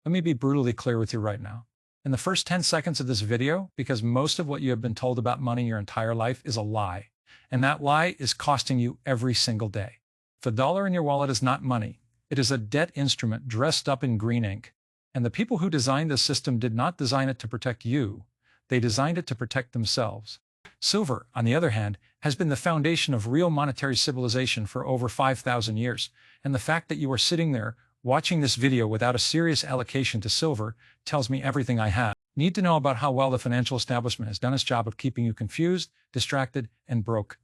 Let me be brutally clear with you right now. In the first 10 seconds of this video, because most of what you have been told about money your entire life is a lie, and that lie is costing you every single day. The dollar in your wallet is not money. It is a debt instrument dressed up in green ink. And the people who designed this system did not design it to protect you. They designed it to protect themselves. Silver, on the other hand, has been the foundation of real monetary civilization for over 5,000 years, and the fact that you are sitting there watching this video without a serious allocation to silver tells me everything I need to know about how well the financial establishment has done its job of keeping you confused, distracted, and broke.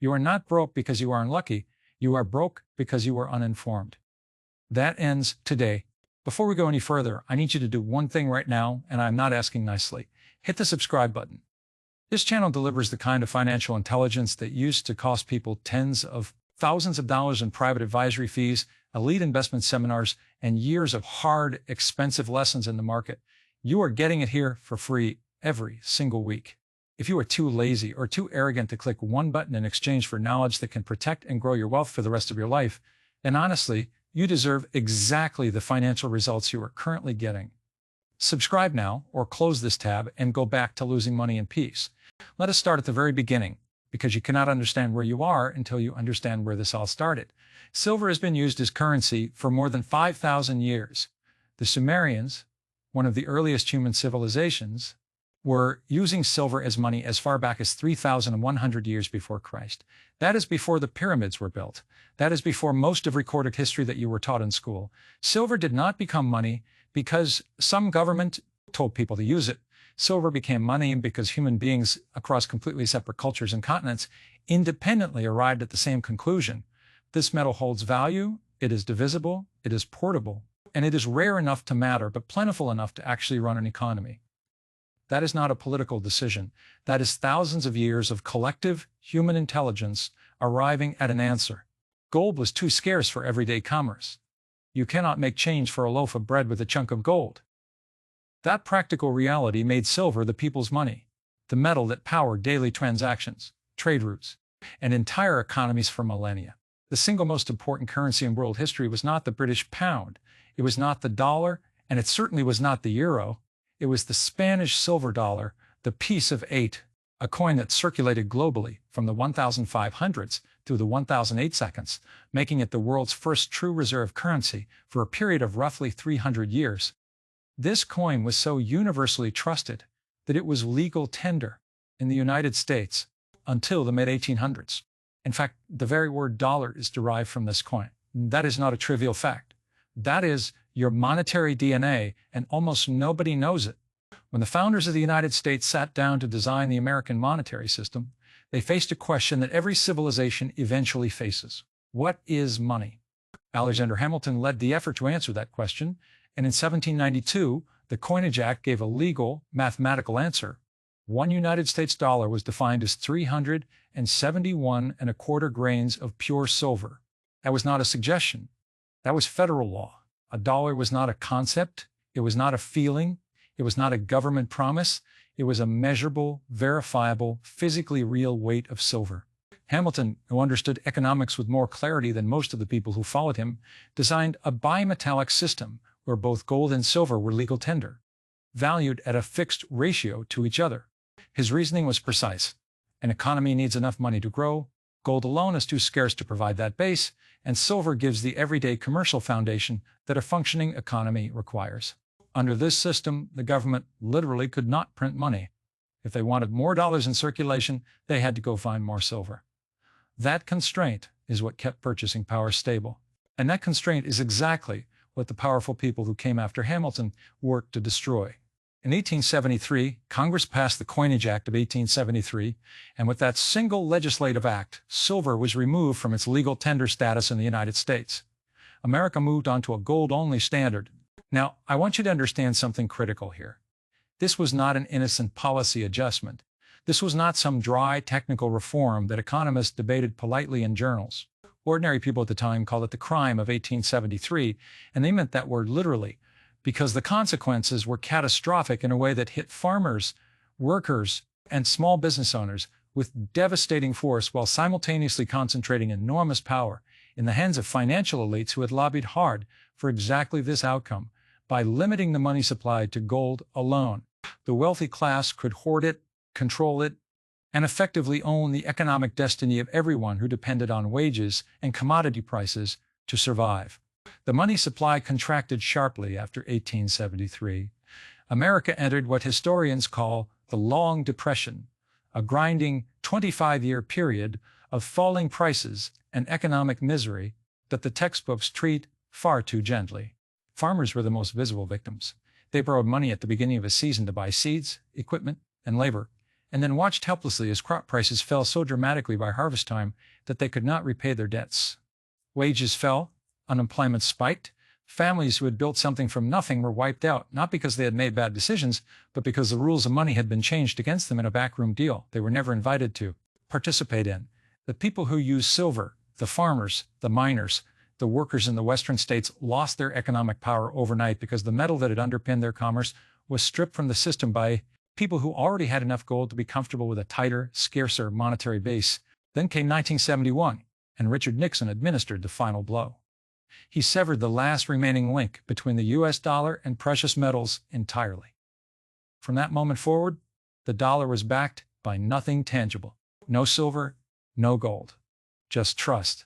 You are not broke because you are unlucky. You are broke because you are uninformed. That ends today. Before we go any further, I need you to do one thing right now, and I'm not asking nicely. Hit the subscribe button. This channel delivers the kind of financial intelligence that used to cost people tens of thousands of dollars in private advisory fees, elite investment seminars, and years of hard, expensive lessons in the market. You are getting it here for free every single week. If you are too lazy or too arrogant to click one button in exchange for knowledge that can protect and grow your wealth for the rest of your life, then honestly, you deserve exactly the financial results you are currently getting. Subscribe now or close this tab and go back to losing money in peace. Let us start at the very beginning, because you cannot understand where you are until you understand where this all started. Silver has been used as currency for more than 5,000 years. The Sumerians, one of the earliest human civilizations, were using silver as money as far back as 3,100 years before Christ. That is before the pyramids were built. That is before most of recorded history that you were taught in school. Silver did not become money because some government told people to use it. Silver became money because human beings across completely separate cultures and continents independently arrived at the same conclusion. This metal holds value, it is divisible, it is portable, and it is rare enough to matter, but plentiful enough to actually run an economy. That is not a political decision. That is thousands of years of collective human intelligence arriving at an answer. Gold was too scarce for everyday commerce. You cannot make change for a loaf of bread with a chunk of gold. That practical reality made silver the people's money, the metal that powered daily transactions, trade routes, and entire economies for millennia. The single most important currency in world history was not the British pound, it was not the dollar, and it certainly was not the euro. It was the Spanish silver dollar, the piece of 8, a coin that circulated globally from the 1500s through the 1008 seconds, making it the world's first true reserve currency for a period of roughly 300 years. This coin was so universally trusted that it was legal tender in the United States until the mid-1800s. In fact, the very word dollar is derived from this coin. That is not a trivial fact. That is your monetary DNA, and almost nobody knows it. When the founders of the United States sat down to design the American monetary system, they faced a question that every civilization eventually faces. What is money? Alexander Hamilton led the effort to answer that question, and in 1792, the Coinage Act gave a legal, mathematical answer. One United States dollar was defined as 371 1/4 grains of pure silver. That was not a suggestion. That was federal law. A dollar was not a concept. It was not a feeling. It was not a government promise. It was a measurable, verifiable, physically real weight of silver. Hamilton, who understood economics with more clarity than most of the people who followed him, designed a bimetallic system where both gold and silver were legal tender, valued at a fixed ratio to each other. His reasoning was precise. An economy needs enough money to grow, gold alone is too scarce to provide that base, and silver gives the everyday commercial foundation that a functioning economy requires. Under this system, the government literally could not print money. If they wanted more dollars in circulation, they had to go find more silver. That constraint is what kept purchasing power stable. And that constraint is exactly what the powerful people who came after Hamilton worked to destroy. In 1873, Congress passed the Coinage Act of 1873, and with that single legislative act, silver was removed from its legal tender status in the United States. America moved on to a gold-only standard. Now, I want you to understand something critical here. This was not an innocent policy adjustment. This was not some dry technical reform that economists debated politely in journals. Ordinary people at the time called it the crime of 1873, and they meant that word literally, because the consequences were catastrophic in a way that hit farmers, workers, and small business owners with devastating force while simultaneously concentrating enormous power in the hands of financial elites who had lobbied hard for exactly this outcome by limiting the money supply to gold alone. The wealthy class could hoard it, control it, and effectively own the economic destiny of everyone who depended on wages and commodity prices to survive. The money supply contracted sharply after 1873. America entered what historians call the Long Depression, a grinding 25-year period of falling prices and economic misery that the textbooks treat far too gently. Farmers were the most visible victims. They borrowed money at the beginning of a season to buy seeds, equipment, and labor, and then watched helplessly as crop prices fell so dramatically by harvest time that they could not repay their debts. Wages fell, unemployment spiked, families who had built something from nothing were wiped out, not because they had made bad decisions, but because the rules of money had been changed against them in a backroom deal they were never invited to participate in. The people who used silver, the farmers, the miners, the workers in the western states lost their economic power overnight because the metal that had underpinned their commerce was stripped from the system by people who already had enough gold to be comfortable with a tighter, scarcer monetary base. Then came 1971, and Richard Nixon administered the final blow. He severed the last remaining link between the US dollar and precious metals entirely. From that moment forward, the dollar was backed by nothing tangible. No silver, no gold. Just trust.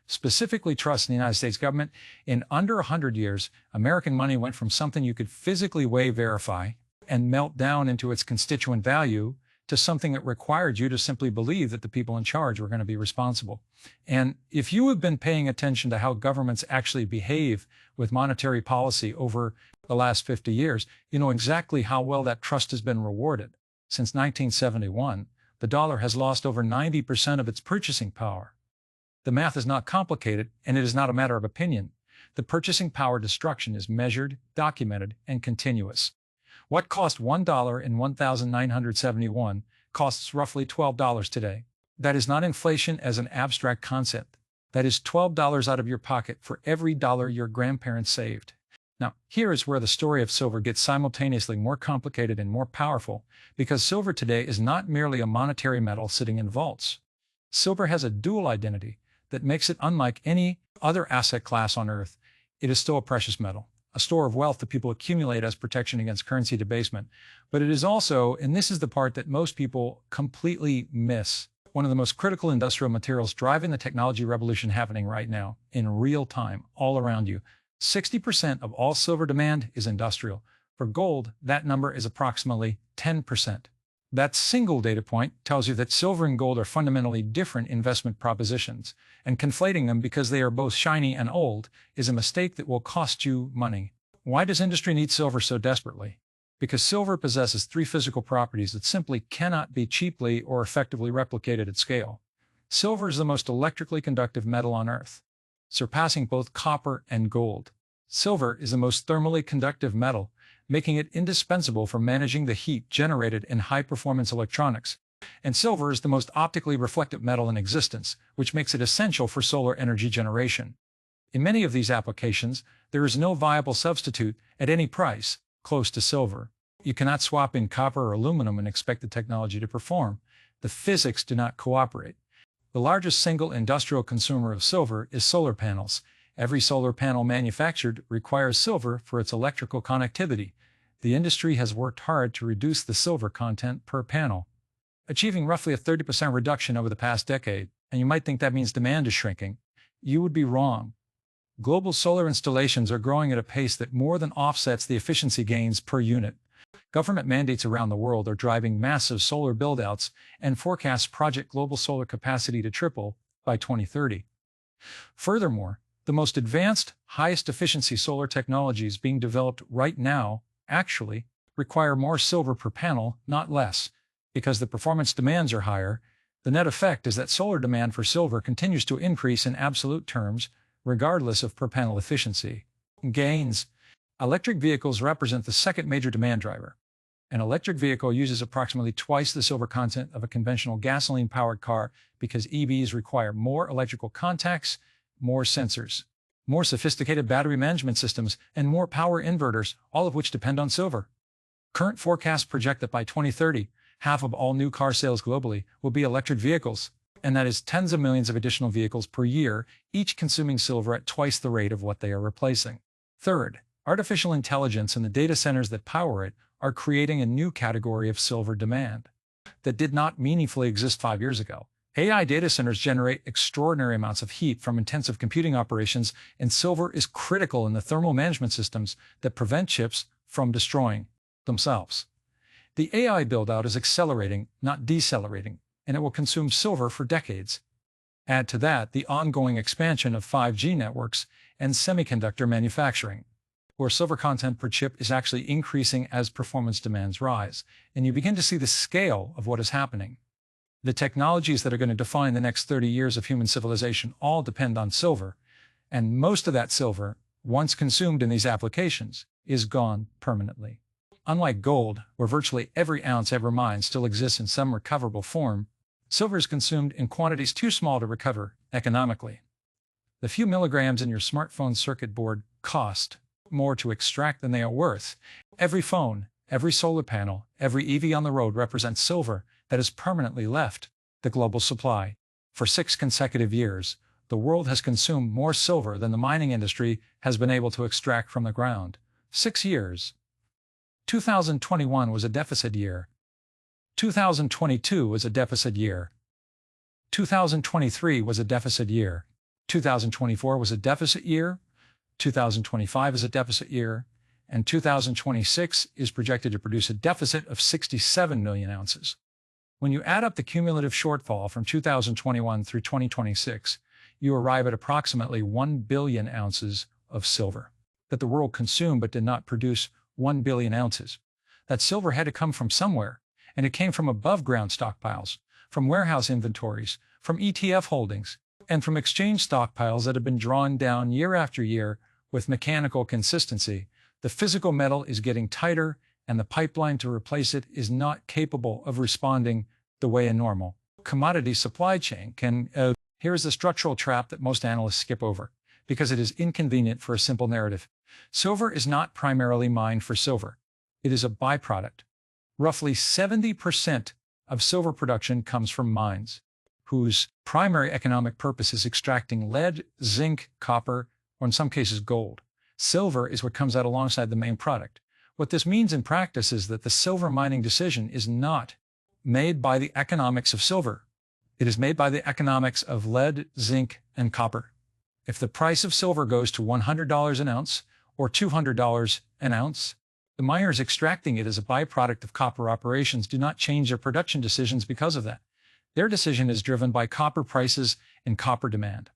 Specifically trust in the United States government. In under 100 years, American money went from something you could physically weigh, verify, and melt down into its constituent value to something that required you to simply believe that the people in charge were going to be responsible. And if you have been paying attention to how governments actually behave with monetary policy over the last 50 years, you know exactly how well that trust has been rewarded. Since 1971, the dollar has lost over 90% of its purchasing power. The math is not complicated, and it is not a matter of opinion. The purchasing power destruction is measured, documented, and continuous. What cost $1 in 1971 costs roughly $12 today. That is not inflation as an abstract concept. That is $12 out of your pocket for every dollar your grandparents saved. Now, here is where the story of silver gets simultaneously more complicated and more powerful, because silver today is not merely a monetary metal sitting in vaults. Silver has a dual identity that makes it unlike any other asset class on Earth. It is still a precious metal, a store of wealth that people accumulate as protection against currency debasement. But it is also, and this is the part that most people completely miss, one of the most critical industrial materials driving the technology revolution happening right now, in real time, all around you. 60% of all silver demand is industrial. For gold, that number is approximately 10%. That single data point tells you that silver and gold are fundamentally different investment propositions, and conflating them because they are both shiny and old is a mistake that will cost you money. Why does industry need silver so desperately? Because silver possesses three physical properties that simply cannot be cheaply or effectively replicated at scale. Silver is the most electrically conductive metal on Earth, surpassing both copper and gold. Silver is the most thermally conductive metal, making it indispensable for managing the heat generated in high-performance electronics. And silver is the most optically reflective metal in existence, which makes it essential for solar energy generation. In many of these applications, there is no viable substitute at any price close to silver. You cannot swap in copper or aluminum and expect the technology to perform. The physics do not cooperate. The largest single industrial consumer of silver is solar panels. Every solar panel manufactured requires silver for its electrical connectivity. The industry has worked hard to reduce the silver content per panel, achieving roughly a 30% reduction over the past decade. And you might think that means demand is shrinking. You would be wrong. Global solar installations are growing at a pace that more than offsets the efficiency gains per unit. Government mandates around the world are driving massive solar buildouts and forecast project global solar capacity to triple by 2030. Furthermore, the most advanced, highest efficiency solar technologies being developed right now actually require more silver per panel, not less. Because the performance demands are higher, the net effect is that solar demand for silver continues to increase in absolute terms, regardless of per panel efficiency gains. Electric vehicles represent the second major demand driver. An electric vehicle uses approximately twice the silver content of a conventional gasoline-powered car because EVs require more electrical contacts, more sensors, more sophisticated battery management systems, and more power inverters, all of which depend on silver. Current forecasts project that by 2030, half of all new car sales globally will be electric vehicles, and that is tens of millions of additional vehicles per year, each consuming silver at twice the rate of what they are replacing. Third, Artificial intelligence and the data centers that power it are creating a new category of silver demand that did not meaningfully exist 5 years ago. AI data centers generate extraordinary amounts of heat from intensive computing operations, and silver is critical in the thermal management systems that prevent chips from destroying themselves. The AI build-out is accelerating, not decelerating, and it will consume silver for decades. Add to that the ongoing expansion of 5G networks and semiconductor manufacturing, where silver content per chip is actually increasing as performance demands rise, and you begin to see the scale of what is happening. The technologies that are going to define the next 30 years of human civilization all depend on silver, and most of that silver, once consumed in these applications, is gone permanently. Unlike gold, where virtually every ounce ever mined still exists in some recoverable form, silver is consumed in quantities too small to recover economically. The few milligrams in your smartphone circuit board cost more to extract than they are worth. Every phone, every solar panel, every EV on the road represents silver that has permanently left the global supply. For 6 consecutive years, the world has consumed more silver than the mining industry has been able to extract from the ground. 6 years. 2021 was a deficit year. 2022 was a deficit year. 2023 was a deficit year. 2024 was a deficit year. 2025 is a deficit year. And 2026 is projected to produce a deficit of 67 million ounces. When you add up the cumulative shortfall from 2021 through 2026, you arrive at approximately 1 billion ounces of silver that the world consumed but did not produce 1 billion ounces. That silver had to come from somewhere, and it came from above-ground stockpiles, from warehouse inventories, from ETF holdings, and from exchange stockpiles that have been drawn down year after year with mechanical consistency. The physical metal is getting tighter, and the pipeline to replace it is not capable of responding the way a normal commodity supply chain can. Here is the structural trap that most analysts skip over, because it is inconvenient for a simple narrative. Silver is not primarily mined for silver. It is a byproduct. Roughly 70% of silver production comes from mines, whose primary economic purpose is extracting lead, zinc, copper, or in some cases gold. Silver is what comes out alongside the main product. What this means in practice is that the silver mining decision is not made by the economics of silver. It is made by the economics of lead, zinc, and copper. If the price of silver goes to $100 an ounce or $200 an ounce, the miners extracting it as a byproduct of copper operations do not change their production decisions because of that. Their decision is driven by copper prices and copper demand.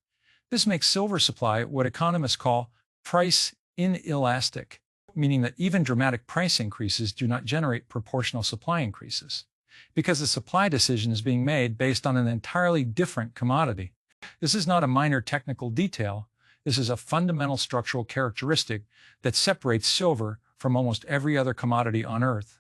This makes silver supply what economists call price inelastic, meaning that even dramatic price increases do not generate proportional supply increases, because the supply decision is being made based on an entirely different commodity. This is not a minor technical detail. This is a fundamental structural characteristic that separates silver from almost every other commodity on Earth.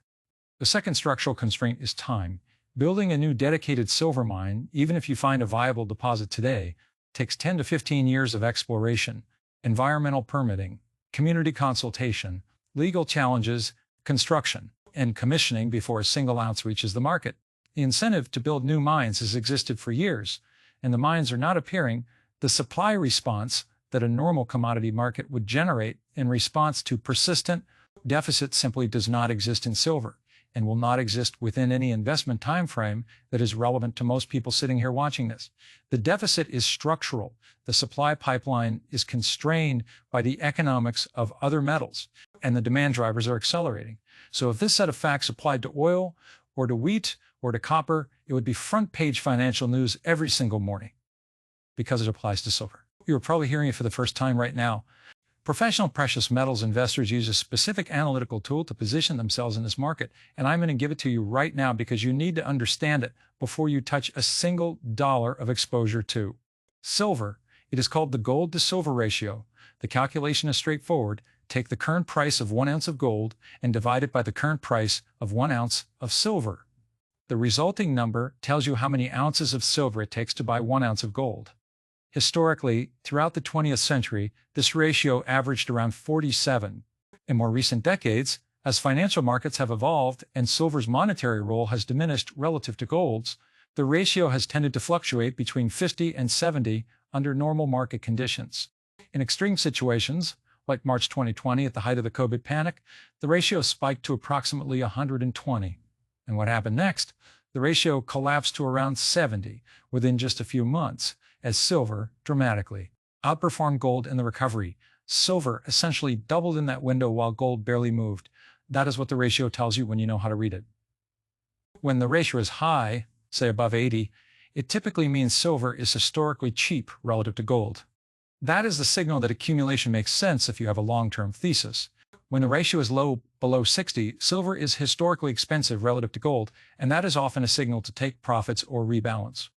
The second structural constraint is time. Building a new dedicated silver mine, even if you find a viable deposit today, takes 10 to 15 years of exploration, environmental permitting, community consultation, legal challenges, construction, and commissioning before a single ounce reaches the market. The incentive to build new mines has existed for years, and the mines are not appearing. The supply response that a normal commodity market would generate in response to persistent deficit simply does not exist in silver, and will not exist within any investment time frame that is relevant to most people sitting here watching this. The deficit is structural. The supply pipeline is constrained by the economics of other metals, and the demand drivers are accelerating. So if this set of facts applied to oil, or to wheat, or to copper, it would be front-page financial news every single morning, because it applies to silver. You're probably hearing it for the first time right now. Professional precious metals investors use a specific analytical tool to position themselves in this market, and I'm going to give it to you right now because you need to understand it before you touch a single dollar of exposure to silver. It is called the gold to silver ratio. The calculation is straightforward. Take the current price of 1 ounce of gold and divide it by the current price of 1 ounce of silver. The resulting number tells you how many ounces of silver it takes to buy 1 ounce of gold. Historically, throughout the 20th century, this ratio averaged around 47. In more recent decades, as financial markets have evolved and silver's monetary role has diminished relative to gold's, the ratio has tended to fluctuate between 50 and 70 under normal market conditions. In extreme situations, Like March 2020, at the height of the COVID panic, the ratio spiked to approximately 120. And what happened next? The ratio collapsed to around 70 within just a few months, as silver dramatically outperformed gold in the recovery. Silver essentially doubled in that window while gold barely moved. That is what the ratio tells you when you know how to read it. When the ratio is high, say above 80, it typically means silver is historically cheap relative to gold. That is the signal that accumulation makes sense if you have a long-term thesis. When the ratio is low, below 60, silver is historically expensive relative to gold, and that is often a signal to take profits or rebalance.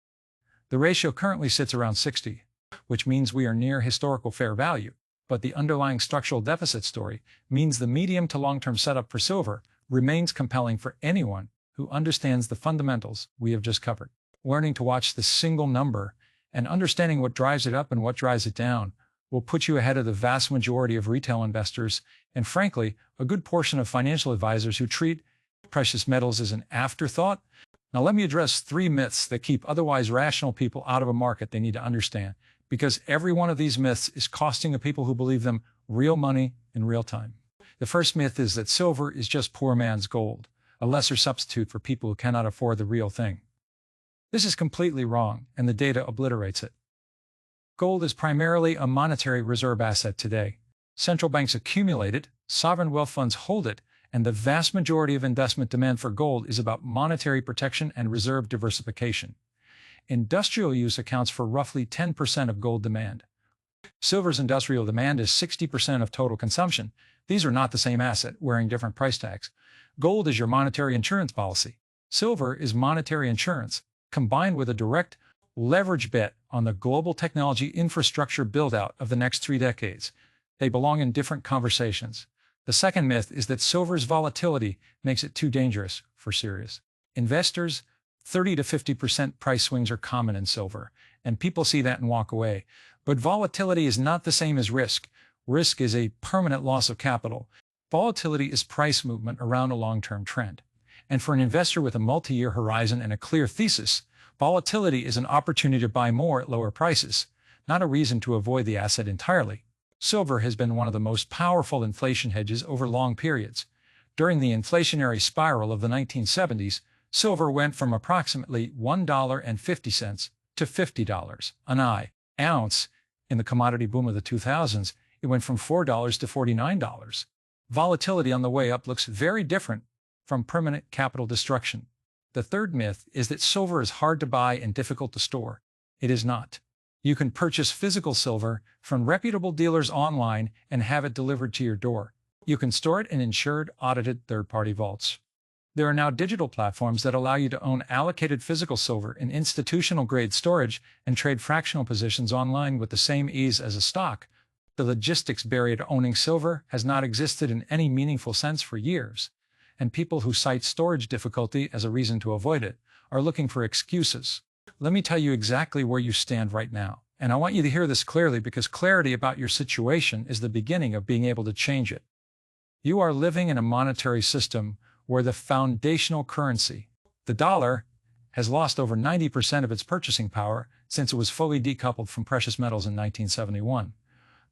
The ratio currently sits around 60, which means we are near historical fair value, but the underlying structural deficit story means the medium to long-term setup for silver remains compelling for anyone who understands the fundamentals we have just covered. Learning to watch this single number and understanding what drives it up and what drives it down will put you ahead of the vast majority of retail investors and, frankly, a good portion of financial advisors who treat precious metals as an afterthought. Now, let me address 3 myths that keep otherwise rational people out of a market they need to understand, because every one of these myths is costing the people who believe them real money in real time. The first myth is that silver is just poor man's gold, a lesser substitute for people who cannot afford the real thing. This is completely wrong, and the data obliterates it. Gold is primarily a monetary reserve asset today. Central banks accumulate it, sovereign wealth funds hold it, and the vast majority of investment demand for gold is about monetary protection and reserve diversification. Industrial use accounts for roughly 10% of gold demand. Silver's industrial demand is 60% of total consumption. These are not the same asset, wearing different price tags. Gold is your monetary insurance policy. Silver is monetary insurance, combined with a direct leverage bet on the global technology infrastructure build-out of the next 3 decades. They belong in different conversations. The second myth is that silver's volatility makes it too dangerous for serious investors. 30 to 50% price swings are common in silver, and people see that and walk away. But volatility is not the same as risk. Risk is a permanent loss of capital. Volatility is price movement around a long-term trend. And for an investor with a multi-year horizon and a clear thesis, volatility is an opportunity to buy more at lower prices, not a reason to avoid the asset entirely. Silver has been one of the most powerful inflation hedges over long periods. During the inflationary spiral of the 1970s, silver went from approximately $1.50 to $50 an ounce. In the commodity boom of the 2000s, it went from $4 to $49. Volatility on the way up looks very different from permanent capital destruction. The third myth is that silver is hard to buy and difficult to store. It is not. You can purchase physical silver from reputable dealers online and have it delivered to your door. You can store it in insured, audited third-party vaults. There are now digital platforms that allow you to own allocated physical silver in institutional-grade storage and trade fractional positions online with the same ease as a stock. The logistics barrier to owning silver has not existed in any meaningful sense for years, and people who cite storage difficulty as a reason to avoid it are looking for excuses. Let me tell you exactly where you stand right now, and I want you to hear this clearly because clarity about your situation is the beginning of being able to change it. You are living in a monetary system where the foundational currency, the dollar, has lost over 90% of its purchasing power since it was fully decoupled from precious metals in 1971.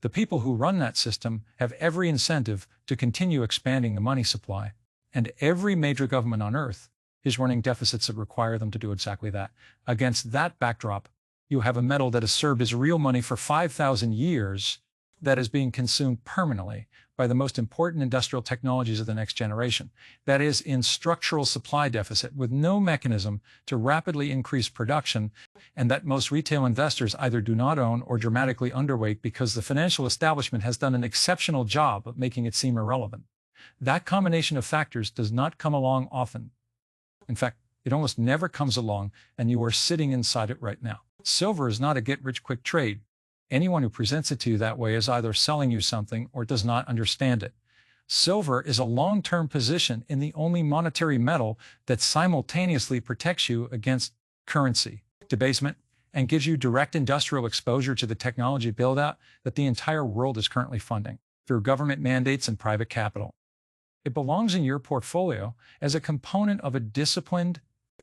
The people who run that system have every incentive to continue expanding the money supply, and every major government on Earth is running deficits that require them to do exactly that. Against that backdrop, you have a metal that has served as real money for 5,000 years that is being consumed permanently by the most important industrial technologies of the next generation, that is in structural supply deficit with no mechanism to rapidly increase production, and that most retail investors either do not own or dramatically underweight because the financial establishment has done an exceptional job of making it seem irrelevant. That combination of factors does not come along often. In fact, it almost never comes along, and you are sitting inside it right now. Silver is not a get-rich-quick trade. Anyone who presents it to you that way is either selling you something or does not understand it. Silver is a long-term position in the only monetary metal that simultaneously protects you against currency debasement and gives you direct industrial exposure to the technology build-out that the entire world is currently funding through government mandates and private capital. It belongs in your portfolio as a component of a disciplined,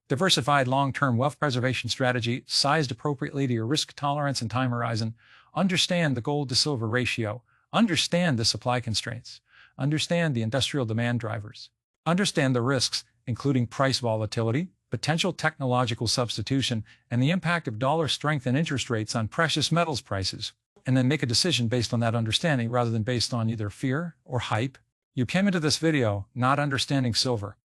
diversified long-term wealth preservation strategy sized appropriately to your risk tolerance and time horizon. Understand the gold to silver ratio. Understand the supply constraints. Understand the industrial demand drivers. Understand the risks, including price volatility, potential technological substitution, and the impact of dollar strength and interest rates on precious metals prices. And then make a decision based on that understanding rather than based on either fear or hype. You came into this video not understanding silver.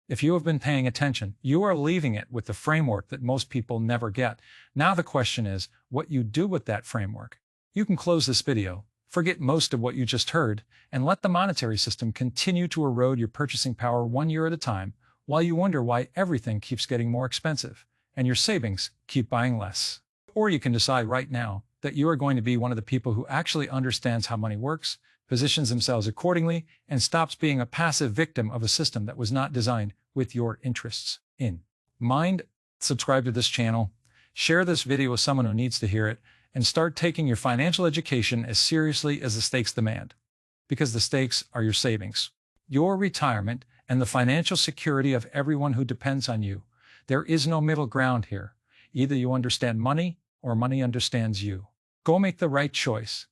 If you have been paying attention, you are leaving it with the framework that most people never get. Now the question is what you do with that framework. You can close this video, forget most of what you just heard, and let the monetary system continue to erode your purchasing power 1 year at a time while you wonder why everything keeps getting more expensive and your savings keep buying less. Or you can decide right now that you are going to be one of the people who actually understands how money works, positions themselves accordingly, and stops being a passive victim of a system that was not designed with your interests in mind. Subscribe to this channel, share this video with someone who needs to hear it, and start taking your financial education as seriously as the stakes demand. Because the stakes are your savings, your retirement, and the financial security of everyone who depends on you. There is no middle ground here. Either you understand money or money understands you. Go make the right choice.